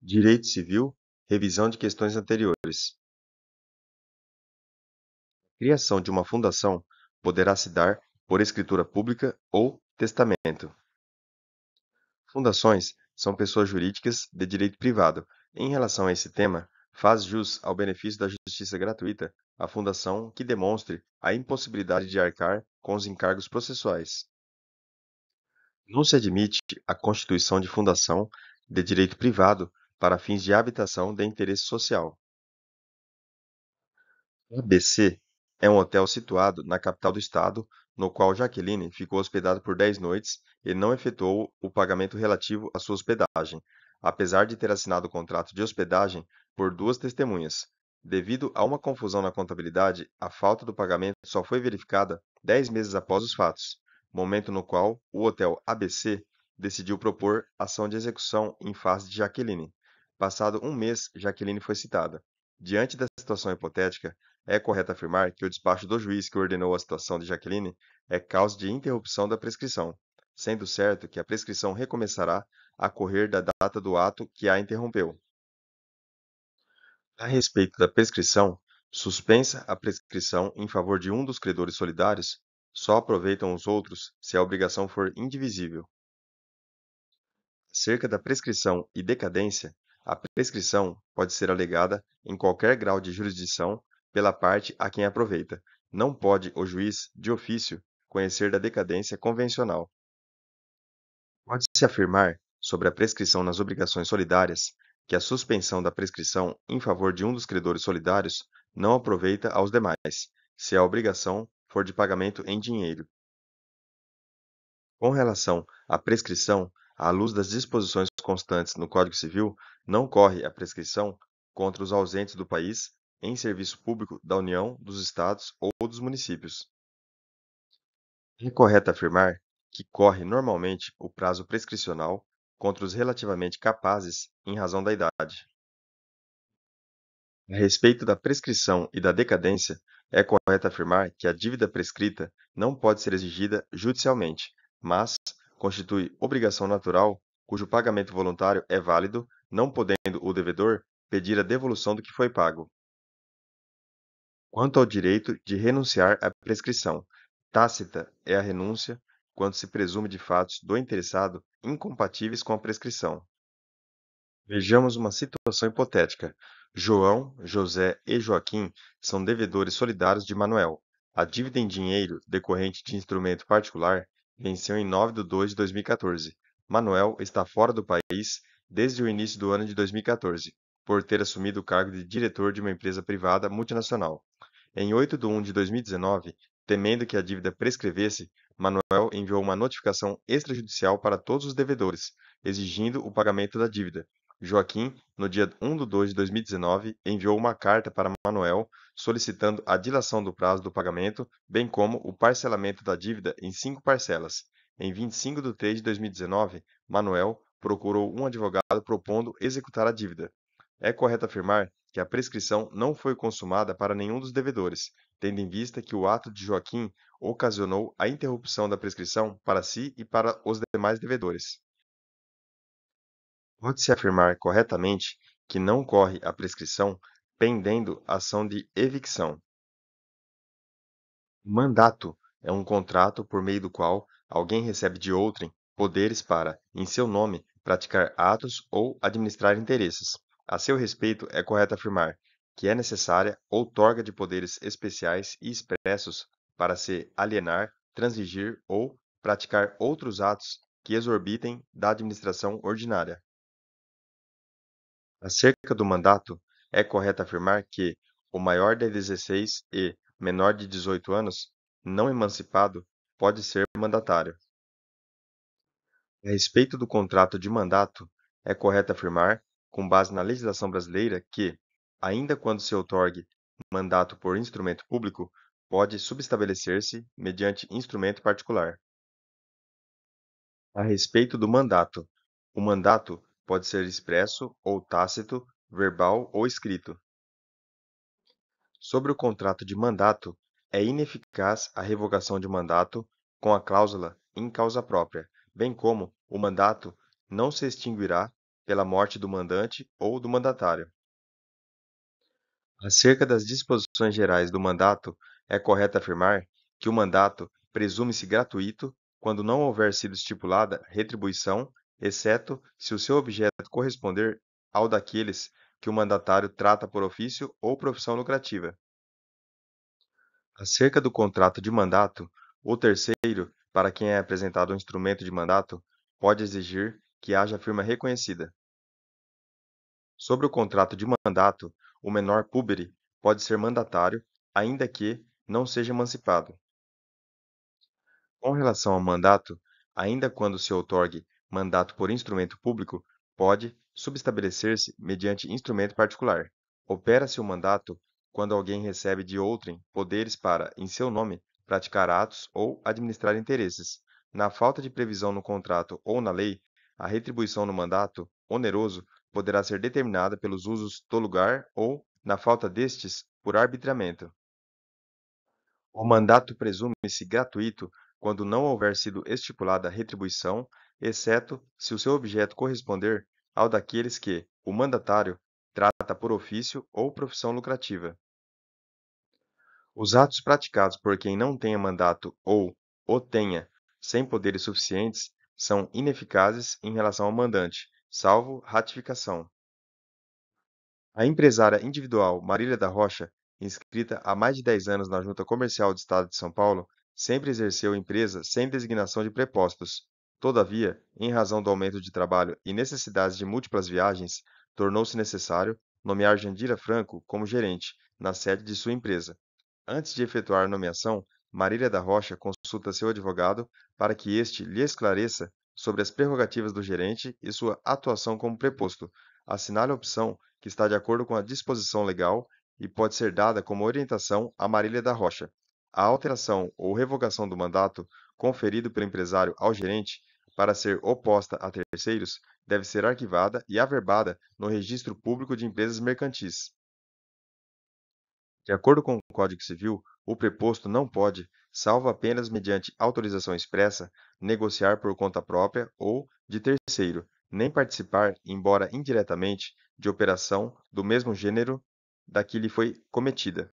Direito civil, revisão de questões anteriores. Criação de uma fundação poderá se dar por escritura pública ou testamento. Fundações são pessoas jurídicas de direito privado. Em relação a esse tema, faz jus ao benefício da justiça gratuita a fundação que demonstre a impossibilidade de arcar com os encargos processuais. Não se admite a constituição de fundação de direito privado para fins de habitação de interesse social. O ABC é um hotel situado na capital do estado, no qual Jaqueline ficou hospedada por 10 noites e não efetuou o pagamento relativo à sua hospedagem, apesar de ter assinado o contrato de hospedagem por duas testemunhas. Devido a uma confusão na contabilidade, a falta do pagamento só foi verificada 10 meses após os fatos, momento no qual o hotel ABC decidiu propor ação de execução em face de Jaqueline. Passado um mês, Jaqueline foi citada. Diante da situação hipotética, é correto afirmar que o despacho do juiz que ordenou a situação de Jaqueline é causa de interrupção da prescrição, sendo certo que a prescrição recomeçará a correr da data do ato que a interrompeu. A respeito da prescrição, suspensa a prescrição em favor de um dos credores solidários, só aproveitam os outros se a obrigação for indivisível. Acerca da prescrição e decadência, a prescrição pode ser alegada em qualquer grau de jurisdição pela parte a quem aproveita. Não pode o juiz, de ofício, conhecer da decadência convencional. Pode-se afirmar, sobre a prescrição nas obrigações solidárias, que a suspensão da prescrição em favor de um dos credores solidários não aproveita aos demais, se a obrigação for de pagamento em dinheiro. Com relação à prescrição, à luz das disposições constantes no Código Civil, não corre a prescrição contra os ausentes do país em serviço público da União, dos Estados ou dos municípios. É correto afirmar que corre normalmente o prazo prescricional contra os relativamente capazes em razão da idade. A respeito da prescrição e da decadência, é correto afirmar que a dívida prescrita não pode ser exigida judicialmente, mas constitui obrigação natural cujo pagamento voluntário é válido, não podendo o devedor pedir a devolução do que foi pago. Quanto ao direito de renunciar à prescrição, tácita é a renúncia quando se presume de fatos do interessado incompatíveis com a prescrição. Vejamos uma situação hipotética. João, José e Joaquim são devedores solidários de Manuel. A dívida em dinheiro decorrente de instrumento particular venceu em 9 de 2 de 2014. Manuel está fora do país desde o início do ano de 2014, por ter assumido o cargo de diretor de uma empresa privada multinacional. Em 8 de 1 de 2019, temendo que a dívida prescrevesse, Manuel enviou uma notificação extrajudicial para todos os devedores, exigindo o pagamento da dívida. Joaquim, no dia 1 de 2 de 2019, enviou uma carta para Manuel solicitando a dilação do prazo do pagamento, bem como o parcelamento da dívida em 5 parcelas. Em 25 de 3 de 2019, Manuel procurou um advogado propondo executar a dívida. É correto afirmar que a prescrição não foi consumada para nenhum dos devedores, tendo em vista que o ato de Joaquim ocasionou a interrupção da prescrição para si e para os demais devedores. Pode-se afirmar corretamente que não corre a prescrição pendendo ação de evicção. Mandato é um contrato por meio do qual alguém recebe de outrem poderes para, em seu nome, praticar atos ou administrar interesses. A seu respeito, é correto afirmar que é necessária outorga de poderes especiais e expressos para se alienar, transigir ou praticar outros atos que exorbitem da administração ordinária. Acerca do mandato, é correto afirmar que o maior de 16 e menor de 18 anos, não emancipado, pode ser mandatário. A respeito do contrato de mandato, é correto afirmar, com base na legislação brasileira, que, ainda quando se outorgue mandato por instrumento público, pode subestabelecer-se mediante instrumento particular. A respeito do mandato, o mandato pode ser expresso ou tácito, verbal ou escrito. Sobre o contrato de mandato, é ineficaz a revogação de mandato com a cláusula em causa própria, bem como o mandato não se extinguirá pela morte do mandante ou do mandatário. Acerca das disposições gerais do mandato, é correto afirmar que o mandato presume-se gratuito quando não houver sido estipulada retribuição, exceto se o seu objeto corresponder ao daqueles que o mandatário trata por ofício ou profissão lucrativa. Acerca do contrato de mandato, o terceiro, para quem é apresentado um instrumento de mandato, pode exigir que haja firma reconhecida. Sobre o contrato de mandato, o menor púbere pode ser mandatário, ainda que não seja emancipado. Com relação ao mandato, ainda quando se outorgue mandato por instrumento público, pode subestabelecer-se mediante instrumento particular. Opera-se o mandato quando alguém recebe de outrem poderes para, em seu nome, praticar atos ou administrar interesses. Na falta de previsão no contrato ou na lei, a retribuição no mandato oneroso poderá ser determinada pelos usos do lugar ou, na falta destes, por arbitramento. O mandato presume-se gratuito quando não houver sido estipulada retribuição, exceto se o seu objeto corresponder ao daqueles que o mandatário trata por ofício ou profissão lucrativa. Os atos praticados por quem não tenha mandato ou o tenha sem poderes suficientes são ineficazes em relação ao mandante, salvo ratificação. A empresária individual Marília da Rocha, inscrita há mais de 10 anos na Junta Comercial do Estado de São Paulo, sempre exerceu empresa sem designação de prepostos. Todavia, em razão do aumento de trabalho e necessidades de múltiplas viagens, tornou-se necessário nomear Jandira Franco como gerente, na sede de sua empresa. Antes de efetuar a nomeação, Marília da Rocha consulta seu advogado para que este lhe esclareça sobre as prerrogativas do gerente e sua atuação como preposto. Assinale a opção que está de acordo com a disposição legal e pode ser dada como orientação a Marília da Rocha. A alteração ou revogação do mandato conferido pelo empresário ao gerente para ser oposta a terceiros deve ser arquivada e averbada no Registro Público de Empresas Mercantis. De acordo com o Código Civil, o preposto não pode, salvo apenas mediante autorização expressa, negociar por conta própria ou de terceiro, nem participar, embora indiretamente, de operação do mesmo gênero da que lhe foi cometida.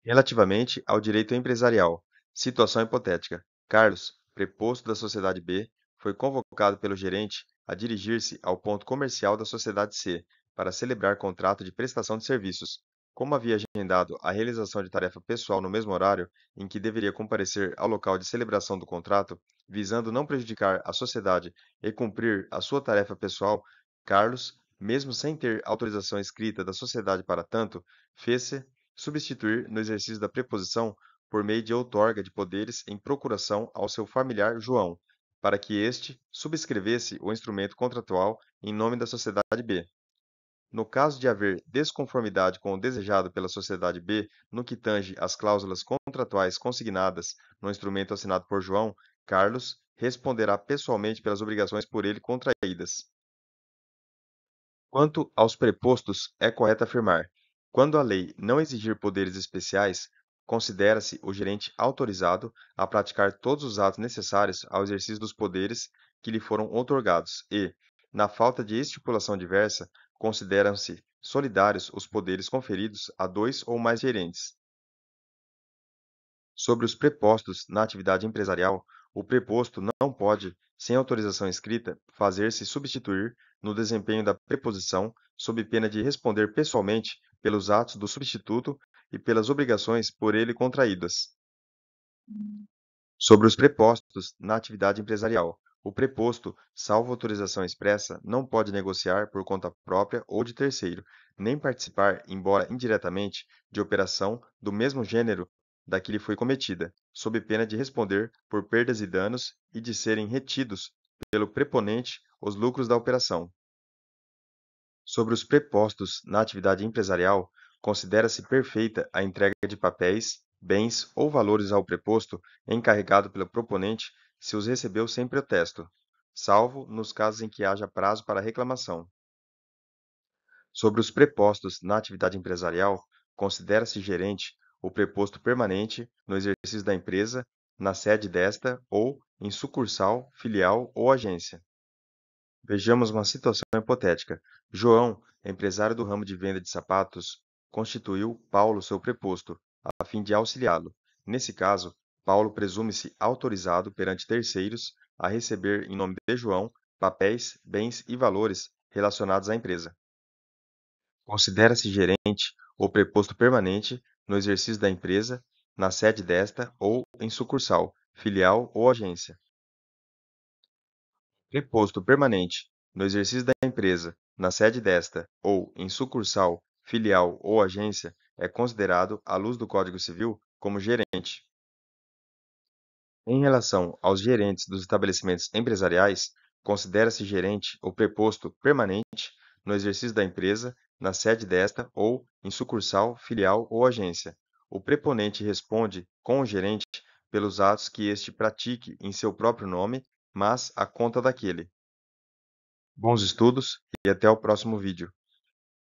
Relativamente ao direito empresarial, situação hipotética. Carlos, preposto da sociedade B, foi convocado pelo gerente a dirigir-se ao ponto comercial da sociedade C para celebrar contrato de prestação de serviços. Como havia agendado a realização de tarefa pessoal no mesmo horário em que deveria comparecer ao local de celebração do contrato, visando não prejudicar a sociedade e cumprir a sua tarefa pessoal, Carlos, mesmo sem ter autorização escrita da sociedade para tanto, fez-se substituir no exercício da preposição por meio de outorga de poderes em procuração ao seu familiar João, para que este subscrevesse o instrumento contratual em nome da sociedade B. No caso de haver desconformidade com o desejado pela sociedade B no que tange às cláusulas contratuais consignadas no instrumento assinado por João, Carlos responderá pessoalmente pelas obrigações por ele contraídas. Quanto aos prepostos, é correto afirmar: quando a lei não exigir poderes especiais, considera-se o gerente autorizado a praticar todos os atos necessários ao exercício dos poderes que lhe foram outorgados e, na falta de estipulação diversa, consideram-se solidários os poderes conferidos a dois ou mais gerentes. Sobre os prepostos na atividade empresarial, o preposto não pode, sem autorização escrita, fazer-se substituir no desempenho da preposição, sob pena de responder pessoalmente pelos atos do substituto e pelas obrigações por ele contraídas. Sobre os prepostos na atividade empresarial, o preposto, salvo autorização expressa, não pode negociar por conta própria ou de terceiro, nem participar, embora indiretamente, de operação do mesmo gênero da que lhe foi cometida, sob pena de responder por perdas e danos e de serem retidos pelo preponente os lucros da operação. Sobre os prepostos na atividade empresarial, considera-se perfeita a entrega de papéis, bens ou valores ao preposto encarregado pelo proponente se os recebeu sem protesto, salvo nos casos em que haja prazo para reclamação. Sobre os prepostos na atividade empresarial, considera-se gerente o preposto permanente no exercício da empresa, na sede desta ou em sucursal, filial ou agência. Vejamos uma situação hipotética. João, empresário do ramo de venda de sapatos, constituiu Paulo seu preposto, a fim de auxiliá-lo. Nesse caso, Paulo presume-se autorizado perante terceiros a receber, em nome de João, papéis, bens e valores relacionados à empresa. Considera-se gerente ou preposto permanente no exercício da empresa, na sede desta ou em sucursal, filial ou agência. Preposto permanente no exercício da empresa, na sede desta ou em sucursal, filial ou agência, é considerado, à luz do Código Civil, como gerente. Em relação aos gerentes dos estabelecimentos empresariais, considera-se gerente o preposto permanente no exercício da empresa, na sede desta ou em sucursal, filial ou agência. O preponente responde com o gerente pelos atos que este pratique em seu próprio nome, mas à conta daquele. Bons estudos e até o próximo vídeo.